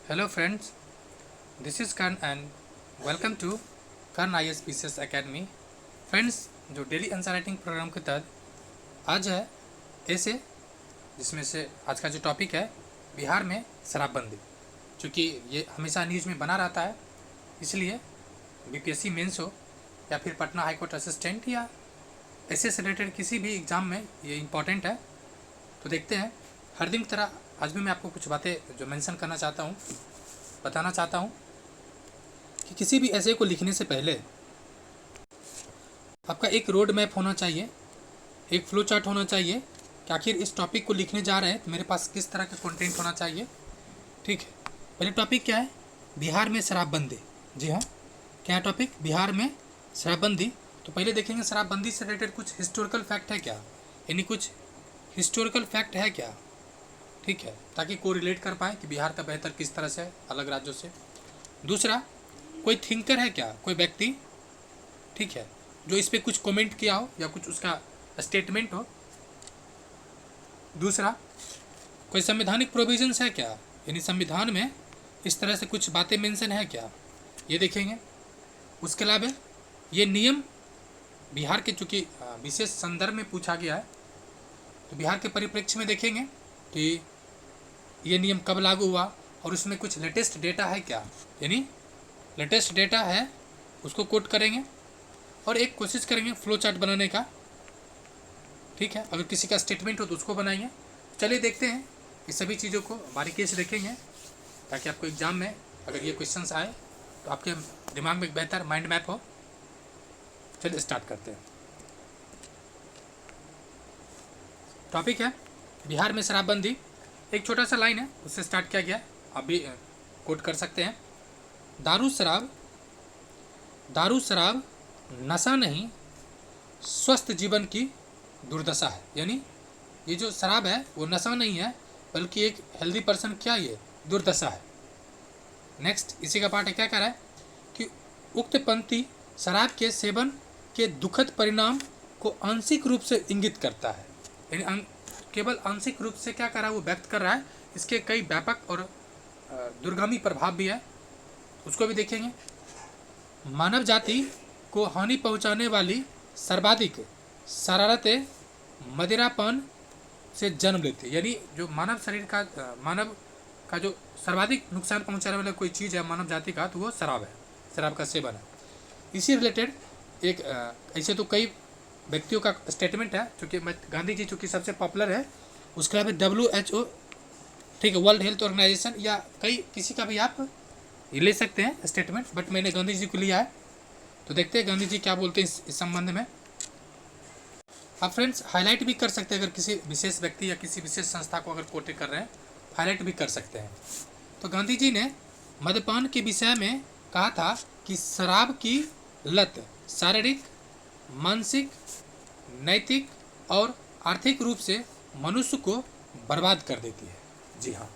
Hello friends, this is Karan and welcome to Karan IS PCS Academy. Friends, जो daily answer writing program के तहत आज है ऐसे जिसमें से आज का जो टॉपिक है बिहार में शराबबंदी। चूँकि ये हमेशा न्यूज़ में बना रहता है, इसलिए बीपीएससी मेंस हो या फिर पटना हाई कोर्ट असिस्टेंट या ऐसे से रिलेटेड किसी भी एग्ज़ाम में ये इम्पॉर्टेंट है। तो देखते हैं, हर दिन की तरह आज भी मैं आपको कुछ बातें जो मेंशन करना चाहता हूँ, बताना चाहता हूँ कि किसी भी ऐसे को लिखने से पहले आपका एक रोड मैप होना चाहिए, एक फ्लो चार्ट होना चाहिए कि आखिर इस टॉपिक को लिखने जा रहे हैं तो मेरे पास किस तरह का कंटेंट होना चाहिए। ठीक है, पहले टॉपिक क्या है? बिहार में शराबबंदी। जी हाँ, क्या है टॉपिक? बिहार में शराबबंदी। तो पहले देखेंगे शराबबंदी से रिलेटेड कुछ हिस्टोरिकल फैक्ट है क्या, यानी कुछ हिस्टोरिकल फैक्ट है क्या। ठीक है, ताकि को रिलेट कर पाए कि बिहार का बेहतर किस तरह से अलग राज्यों से। दूसरा, कोई थिंकर है क्या, कोई व्यक्ति, ठीक है, जो इस पर कुछ कमेंट किया हो या कुछ उसका स्टेटमेंट हो। दूसरा, कोई संवैधानिक प्रोविजंस है क्या, यानी संविधान में इस तरह से कुछ बातें मेंशन है क्या, ये देखेंगे। उसके अलावा ये नियम बिहार के चूँकि विशेष संदर्भ में पूछा गया है, तो बिहार के परिप्रेक्ष्य में देखेंगे कि ये नियम कब लागू हुआ और उसमें कुछ लेटेस्ट डेटा है क्या, यानी लेटेस्ट डेटा है उसको कोट करेंगे और एक कोशिश करेंगे फ्लो चार्ट बनाने का। ठीक है, अगर किसी का स्टेटमेंट हो तो उसको बनाएंगे। चलिए देखते हैं, इस सभी चीज़ों को बारीकी से देखेंगे ताकि आपको एग्जाम में अगर ये क्वेश्चंस आए तो आपके दिमाग में एक बेहतर माइंड मैप हो। चलिए स्टार्ट करते हैं। टॉपिक है बिहार में शराबबंदी। एक छोटा सा लाइन है, उससे स्टार्ट किया गया, आप भी कोट कर सकते हैं। दारू शराब नशा नहीं, स्वस्थ जीवन की दुर्दशा है। यानी ये जो शराब है वो नशा नहीं है, बल्कि एक हेल्दी पर्सन क्या ये दुर्दशा है। नेक्स्ट इसी का पार्ट है, क्या कह रहा है कि उक्त पंक्ति शराब के सेवन के दुखद परिणाम को आंशिक रूप से इंगित करता है। यानी केवल आंशिक रूप से क्या कर रहा है वो व्यक्त कर रहा है, इसके कई व्यापक और दुर्गामी प्रभाव भी है, उसको भी देखेंगे। मानव जाति को हानि पहुंचाने वाली सर्वाधिक शरारतें मदिरापान से जन्म लेती है। यानी जो मानव शरीर का मानव का जो सर्वाधिक नुकसान पहुंचाने वाला कोई चीज़ है मानव जाति का, तो वो शराब है, शराब का सेवन है। इसी रिलेटेड एक ऐसे तो कई व्यक्तियों का स्टेटमेंट है, चूँकि गांधी जी चूँकि सबसे पॉपुलर है। उसके अलावा WHO, ठीक है, वर्ल्ड हेल्थ ऑर्गेनाइजेशन, या कई किसी का भी आप ये ले सकते हैं स्टेटमेंट, बट मैंने गांधी जी को लिया है। तो देखते हैं गांधी जी क्या बोलते हैं इस संबंध में। आप फ्रेंड्स हाईलाइट भी कर सकते हैं, अगर किसी विशेष व्यक्ति या किसी विशेष संस्था को अगर कोट कर रहे हैं, हाईलाइट भी कर सकते हैं। तो गांधी जी ने मद्यपान के विषय में कहा था कि शराब की लत शारीरिक, मानसिक, नैतिक और आर्थिक रूप से मनुष्य को बर्बाद कर देती है। जी हाँ,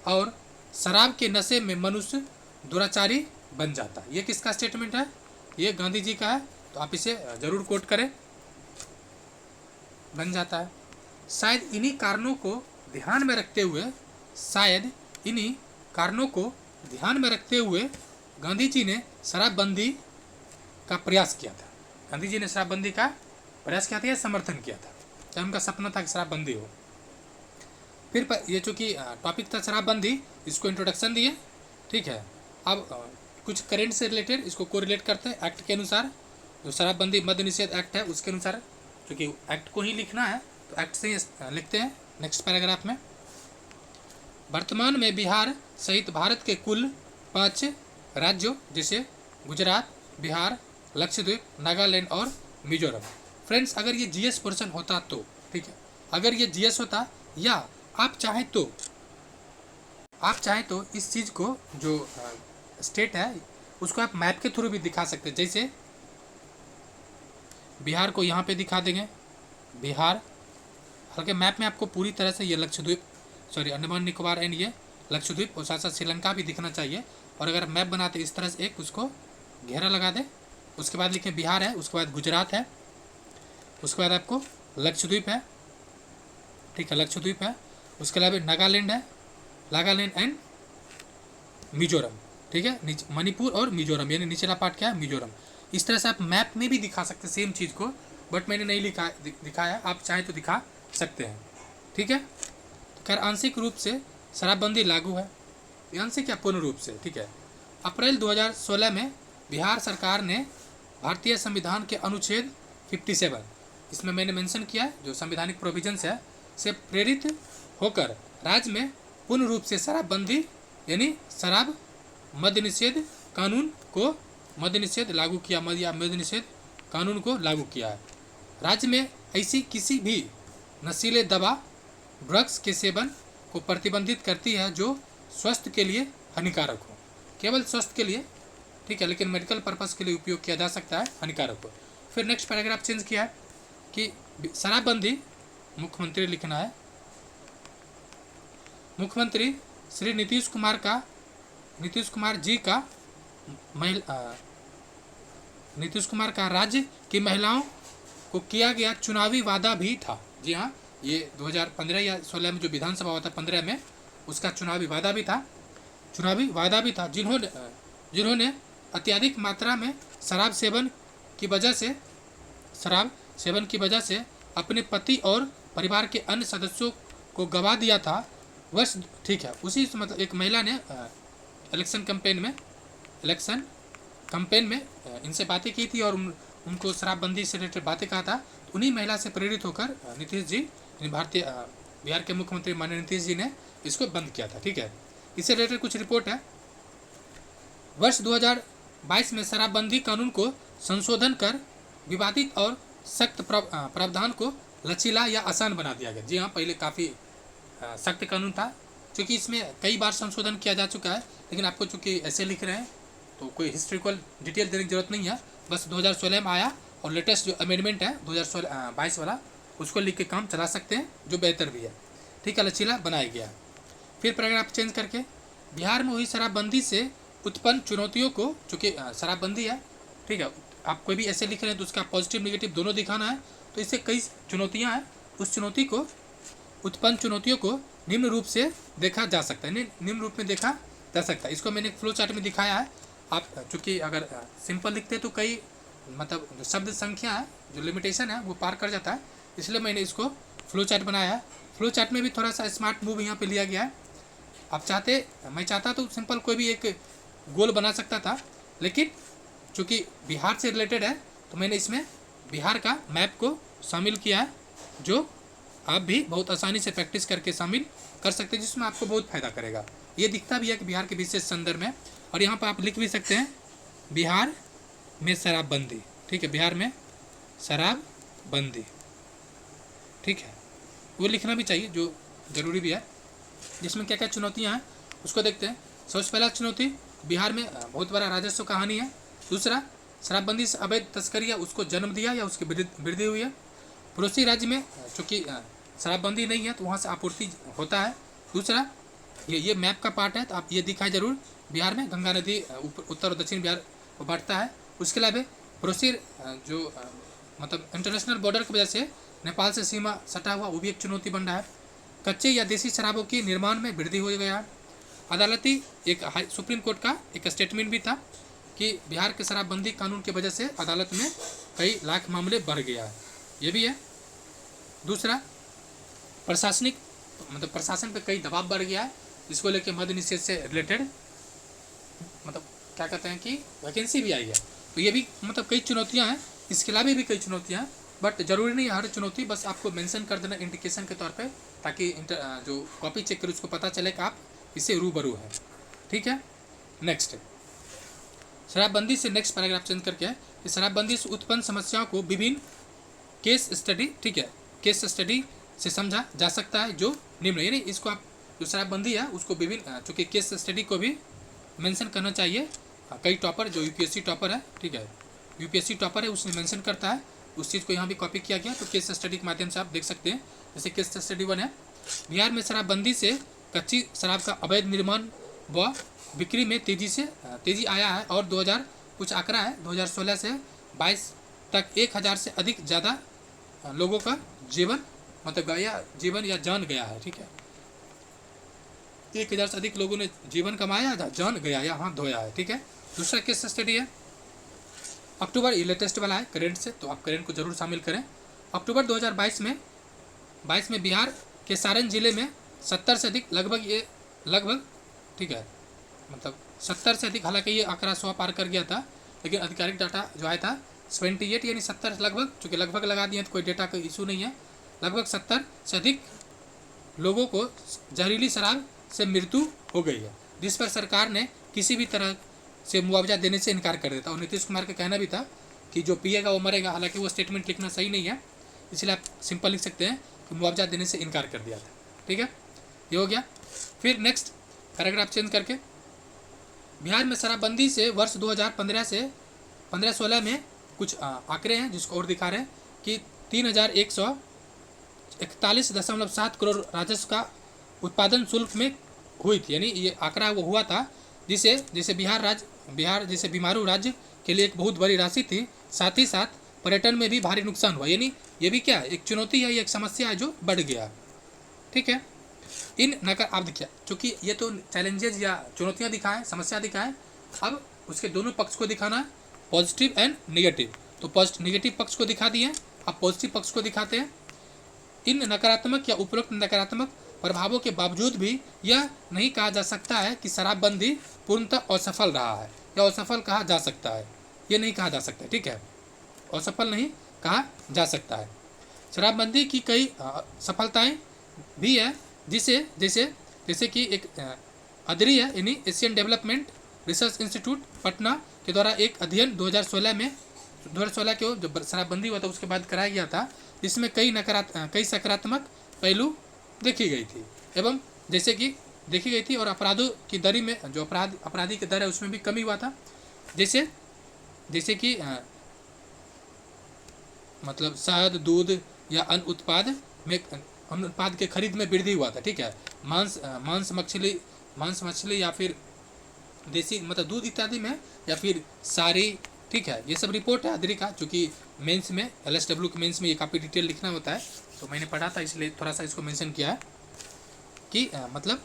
और शराब के नशे में मनुष्य दुराचारी बन जाता है। ये किसका स्टेटमेंट है? ये गांधी जी का है, तो आप इसे ज़रूर कोट करें। बन जाता है। शायद इन्हीं कारणों को ध्यान में रखते हुए गांधी जी ने शराबबंदी का प्रयास किया था। गांधी जी ने शराबबंदी का प्रयास किया था या समर्थन किया था, चाहे उनका सपना था कि शराबबंदी हो। फिर ये चूँकि टॉपिक था शराबबंदी, इसको इंट्रोडक्शन दिए। ठीक है, अब कुछ करेंट से रिलेटेड इसको कोरिलेट करते हैं एक्ट के अनुसार। जो शराबबंदी मद्य निषेध एक्ट है उसके अनुसार, क्योंकि एक्ट को ही लिखना है तो एक्ट से ही लिखते हैं। नेक्स्ट पैराग्राफ में, वर्तमान में बिहार सहित भारत के कुल 5 राज्यों जैसे गुजरात, बिहार, लक्षद्वीप, नागालैंड और मिजोरम। फ्रेंड्स, अगर ये जीएस पोर्शन होता तो ठीक है, अगर ये जीएस होता, या आप चाहें तो इस चीज़ को जो स्टेट है उसको आप मैप के थ्रू भी दिखा सकते हैं। जैसे बिहार को यहाँ पे दिखा देंगे, बिहार हल्के मैप में आपको पूरी तरह से ये लक्षद्वीप, अंडमान निकोबार एंड ये लक्षद्वीप और साथ साथ श्रीलंका भी दिखना चाहिए। और अगर मैप बनाते इस तरह से एक उसको घेरा लगा दे, उसके बाद लिखें बिहार है, उसके बाद गुजरात है, उसके बाद आपको लक्षद्वीप है, ठीक है, लक्षद्वीप है, उसके अलावा नागालैंड है, नागालैंड एंड मिजोरम, ठीक है, मणिपुर और मिजोरम, यानी निचला पार्ट क्या है, मिजोरम। इस तरह से आप मैप में भी दिखा सकते हैं सेम चीज़ को, बट मैंने नहीं दिखाया, आप चाहें तो दिखा सकते हैं, ठीक है। तो खैर आंशिक रूप से शराबबंदी लागू है, आंशिक या पूर्ण रूप से, ठीक है। अप्रैल 2016 में बिहार सरकार ने भारतीय संविधान के अनुच्छेद 57, इसमें मैंने मेंशन किया है जो संवैधानिक प्रोविजंस है, से प्रेरित होकर राज्य में पूर्ण रूप से शराबबंदी यानी शराब मद्य निषेध कानून को मद्य निषेध लागू किया, मद्य निषेध कानून को लागू किया है। राज्य में ऐसी किसी भी नशीले दवा ड्रग्स के सेवन को प्रतिबंधित करती है जो स्वास्थ्य के लिए हानिकारक हो, केवल स्वास्थ्य के लिए, ठीक है, लेकिन मेडिकल पर्पस के लिए उपयोग किया जा सकता है, हानिकारक हो। फिर नेक्स्ट पैराग्राफ चेंज किया है कि शराबबंदी मुख्यमंत्री लिखना है, मुख्यमंत्री श्री नीतीश कुमार का राज्य की महिलाओं को किया गया चुनावी वादा भी था। जी हाँ, ये 2015 या 16 में जो विधानसभा हुआ था 15 में, उसका चुनावी वादा भी था, जिन्होंने अत्यधिक मात्रा में शराब सेवन की वजह से अपने पति और परिवार के अन्य सदस्यों को गंवा दिया था। वर्ष, ठीक है, उसी मतलब एक महिला ने इलेक्शन कैंपेन में इनसे बातें की थी और उनको शराबबंदी से रिलेटेड बातें कहा था। तो उन्हीं महिला से प्रेरित होकर नीतीश जी, बिहार के मुख्यमंत्री माननीय नीतीश जी ने इसको बंद किया था, ठीक है। इससे रिलेटेड कुछ रिपोर्ट है। वर्ष 2022 में शराबबंदी कानून को संशोधन कर विवादित और सख्त प्रावधान को लचीला या आसान बना दिया गया। जी हाँ, पहले काफ़ी सख्त कानून था, क्योंकि इसमें कई बार संशोधन किया जा चुका है, लेकिन आपको चूँकि ऐसे लिख रहे हैं तो कोई हिस्ट्रिकल डिटेल देने की जरूरत नहीं है, बस 2016 में आया और लेटेस्ट जो अमेंडमेंट है 2022 वाला, उसको लिख के काम चला सकते हैं, जो बेहतर भी है, ठीक है, लचीला बनाया गया। फिर पैराग्राफ चेंज करके बिहार में हुई शराबबंदी से उत्पन्न चुनौतियों को, चूँकि शराबबंदी है, ठीक है, आप कोई भी ऐसे लिख रहे हैं तो उसका पॉजिटिव नेगेटिव दोनों दिखाना है, तो इससे कई चुनौतियाँ हैं, उस उत्पन्न चुनौतियों को निम्न रूप से देखा जा सकता है, निम्न रूप में देखा जा सकता है। इसको मैंने फ्लो चार्ट में दिखाया है। आप चूँकि अगर सिंपल लिखते हैं तो कई मतलब जो शब्द संख्या है, जो लिमिटेशन है, वो पार कर जाता है, इसलिए मैंने इसको फ्लो चार्ट बनाया है। फ्लो चार्ट में भी थोड़ा सा स्मार्ट मूव यहाँ पे लिया गया है। मैं चाहता तो सिंपल कोई भी एक गोल बना सकता था, लेकिन चूँकि बिहार से रिलेटेड है तो मैंने इसमें बिहार का मैप को शामिल किया है, जो आप भी बहुत आसानी से प्रैक्टिस करके शामिल कर सकते हैं, जिसमें आपको बहुत फ़ायदा करेगा। ये दिखता भी है कि बिहार के विशेष संदर्भ में, और यहाँ पर आप लिख भी सकते हैं बिहार में शराबबंदी, ठीक है, बिहार में शराबबंदी, ठीक है, वो लिखना भी चाहिए, जो ज़रूरी भी है। जिसमें क्या क्या चुनौतियाँ हैं उसको देखते हैं। सबसे पहला चुनौती, बिहार में बहुत बड़ा राजस्व का हानि है। दूसरा, शराबबंदी से अवैध तस्करी या उसको जन्म दिया या उसकी वृद्धि हुई है। पड़ोसी राज्य में चूँकि शराबबंदी नहीं है तो वहाँ से आपूर्ति होता है। दूसरा, ये मैप का पार्ट है तो आप ये दिखाए जरूर, बिहार में गंगा नदी उत्तर और दक्षिण बिहार को बांटता है। उसके अलावा पड़ोसी जो मतलब इंटरनेशनल बॉर्डर की वजह से नेपाल से सीमा सटा हुआ, वो भी एक चुनौती बन रहा है। कच्चे या देसी शराबों की निर्माण में वृद्धि हो गया है। अदालती सुप्रीम कोर्ट का एक स्टेटमेंट भी था कि बिहार के शराबबंदी कानून की वजह से अदालत में कई लाख मामले बढ़ गया है, ये भी है। दूसरा, प्रशासन पे कई दबाव बढ़ गया है, जिसको लेकर मद्य निषेध से रिलेटेड मतलब क्या कहते हैं कि वैकेंसी भी आई है, तो ये भी मतलब कई चुनौतियां हैं। इसके अलावा भी कई चुनौतियां हैं, बट जरूरी नहीं है हर चुनौती बस आपको मेंशन कर देना इंडिकेशन के तौर पे, ताकि जो कॉपी चेक करे उसको पता चले कि आप इससे रूबरू हैं, ठीक है। नेक्स्ट, शराबबंदी से नेक्स्ट पैराग्राफ चेंज करके है कि शराबबंदी से उत्पन्न समस्याओं को विभिन्न केस स्टडी, ठीक है, केस स्टडी से समझा जा सकता है, जो निम्न, यानी इसको आप जो शराबबंदी है उसको विभिन्न, चूँकि केस स्टडी को भी मेंशन करना चाहिए। कई टॉपर जो यूपीएससी टॉपर है, ठीक है, यूपीएससी टॉपर है, उसने मेंशन करता है, उस चीज़ को यहाँ भी कॉपी किया गया, तो केस स्टडी के माध्यम से आप देख सकते हैं। जैसे केस स्टडी 1 है, बिहार में शराबबंदी से कच्ची शराब का अवैध निर्माण व बिक्री में तेजी आया है, और 2000 कुछ आंकड़ा है 2016 से 22 तक 1000 से अधिक ज़्यादा लोगों का जीवन या जान गया है, ठीक है। 1000 से अधिक लोगों ने जीवन कमाया, जान गया या हाथ धोया है। ठीक है, दूसरा केस स्टडी है अक्टूबर, ये लेटेस्ट वाला है करेंट से, तो आप करेंट को जरूर शामिल करें। अक्टूबर 2022 में बिहार के सारण जिले में 70 से अधिक लगभग ठीक है, मतलब 70 से अधिक, हालांकि ये आंकड़ा 100 पार कर गया था, लेकिन आधिकारिक डाटा जो आया था 78 यानी 70 लगभग, चूँकि लगभग लगा दिए तो कोई डेटा का इशू नहीं है, लगभग 70 से अधिक लोगों को जहरीली शराब से मृत्यु हो गई है, जिस पर सरकार ने किसी भी तरह से मुआवजा देने से इनकार कर देता। और नीतीश कुमार का कहना भी था कि जो पिएगा वो मरेगा, हालांकि वो स्टेटमेंट लिखना सही नहीं है, इसलिए आप सिंपल लिख सकते हैं कि मुआवजा देने से इनकार कर दिया था। ठीक है, ये हो गया। फिर नेक्स्ट पैराग्राफ चेंज करके, बिहार में शराबबंदी से वर्ष 2015 से 15-16 में कुछ आंकड़े हैं जिसको और दिखा रहे हैं कि 3141.7 करोड़ राजस्व का उत्पादन शुल्क में हुई थी, यानी ये आंकड़ा वो हुआ था जिसे बिहार जैसे बीमारू राज्य के लिए एक बहुत बड़ी राशि थी। साथ ही साथ पर्यटन में भी भारी नुकसान हुआ, यानी ये भी क्या है, एक चुनौती है, ये एक समस्या है जो बढ़ गया। ठीक है, इन नकार आप देखिए, चूँकि ये तो चैलेंजेस या चुनौतियाँ दिखाएं, समस्या दिखाएं, अब उसके दोनों पक्ष को दिखाना है, पॉजिटिव एंड नेगेटिव। तो नेगेटिव पक्ष को दिखा दिए, अब पॉजिटिव पक्ष को दिखाते हैं। इन नकारात्मक या उपरोक्त नकारात्मक प्रभावों के बावजूद भी यह नहीं कहा जा सकता है कि शराबबंदी पूर्णतः असफल रहा है, या असफल कहा जा सकता है, ये नहीं कहा जा सकता। ठीक है, असफल नहीं कहा जा सकता है। शराबबंदी की कई सफलताएं भी है, जैसे कि एक अदरी है, यानी Asian development research institute Patna के द्वारा एक अध्ययन 2016 के जो शराबबंदी हुआ था उसके बाद कराया गया था, जिसमें कई सकारात्मक पहलू देखी गई थी, एवं जैसे कि देखी गई थी, और अपराधों की दरी में जो अपराधी की दर है उसमें भी कमी हुआ था, जैसे कि मतलब शहद, दूध या अन्य उत्पाद के खरीद में वृद्धि हुआ था। ठीक है, मांस मछली या फिर देसी मतलब दूध इत्यादि में, या फिर सारी। ठीक है, ये सब रिपोर्ट है अदरी का, चूँकि मेंस में LSW के मेंस में ये काफ़ी डिटेल लिखना होता है, तो मैंने पढ़ा था इसलिए थोड़ा सा इसको मेंशन किया है कि मतलब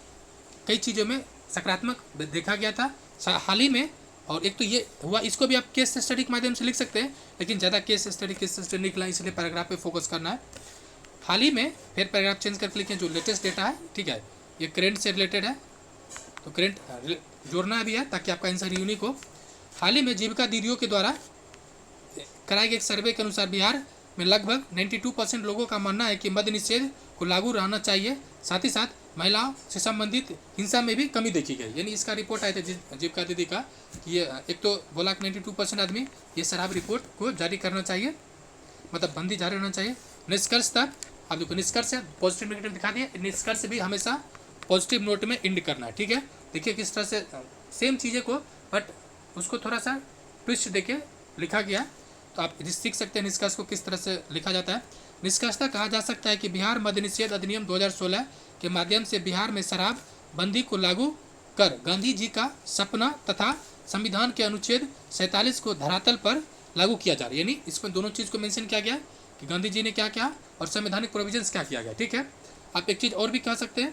कई चीज़ों में सकारात्मक देखा गया था हाल ही में। और एक तो ये हुआ, इसको भी आप केस स्टडी के माध्यम से लिख सकते हैं, लेकिन ज़्यादा केस स्टडी निकला, इसलिए पैराग्राफ पे फोकस करना है। हाल ही में फिर पैराग्राफ चेंज करके लिखें जो लेटेस्ट डेटा है। ठीक है, ये करेंट से रिलेटेड है, तो करेंट जोड़ना भी है ताकि आपका आंसर यूनिक हो। हाल ही में जीविका दीदियों के द्वारा कराए गए एक सर्वे के अनुसार बिहार में लगभग 92% लोगों का मानना है कि मद्य निषेध को लागू रहना चाहिए। साथ ही साथ महिलाओं से संबंधित हिंसा में भी कमी देखी गई, यानी इसका रिपोर्ट आया था जीविका दीदी का कि ये एक तो बोला कि 92% आदमी ये शराब रिपोर्ट को जारी करना चाहिए, मतलब बंदी जारी होना चाहिए। निष्कर्ष तक आप देखो, निष्कर्ष है पॉजिटिव नेगेटिव दिखा दिए, निष्कर्ष भी हमेशा पॉजिटिव नोट में एंड करना है। ठीक है, देखिए किस तरह से सेम चीज़ें को बट उसको थोड़ा सा ट्विस्ट देके लिखा गया, तो आप सीख सकते हैं निष्कर्ष को किस तरह से लिखा जाता है। निष्कर्षतः कहा जा सकता है कि बिहार मद्य निषेध अधिनियम 2016 के माध्यम से बिहार में शराब बंदी को लागू कर गांधी जी का सपना तथा संविधान के अनुच्छेद 47 को धरातल पर लागू किया जा रहा है, यानी इसमें दोनों चीज़ को मेंशन किया गया कि गांधी जी ने क्या किया और संवैधानिक प्रोविजंस क्या किया गया। ठीक है, आप एक चीज़ और भी कह सकते हैं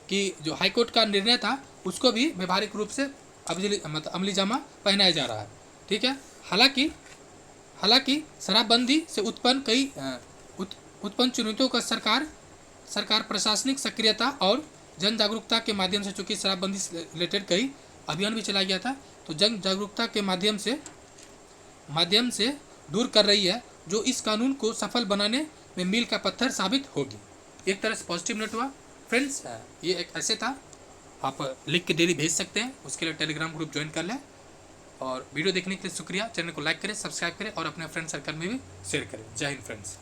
कि जो हाईकोर्ट का निर्णय था उसको भी व्यवहारिक रूप से अमली जामा पहनाया जा रहा है। ठीक है, हालांकि शराबबंदी से उत्पन्न चुनौतियों का सरकार प्रशासनिक सक्रियता और जन जागरूकता के माध्यम से, चूँकि शराबबंदी से रिलेटेड कई अभियान भी चलाया गया था, तो जन जागरूकता के माध्यम से दूर कर रही है, जो इस कानून को सफल बनाने में मील का पत्थर साबित होगी। एक तरह से पॉजिटिव नोट हुआ। फ्रेंड्स, ये एक ऐसे था, आप लिख के डेली भेज सकते हैं, उसके लिए टेलीग्राम ग्रुप ज्वाइन कर लें। और वीडियो देखने के लिए शुक्रिया। चैनल को लाइक करें, सब्सक्राइब करें और अपने फ्रेंड सर्कल में भी शेयर करें। जय हिंद फ्रेंड्स।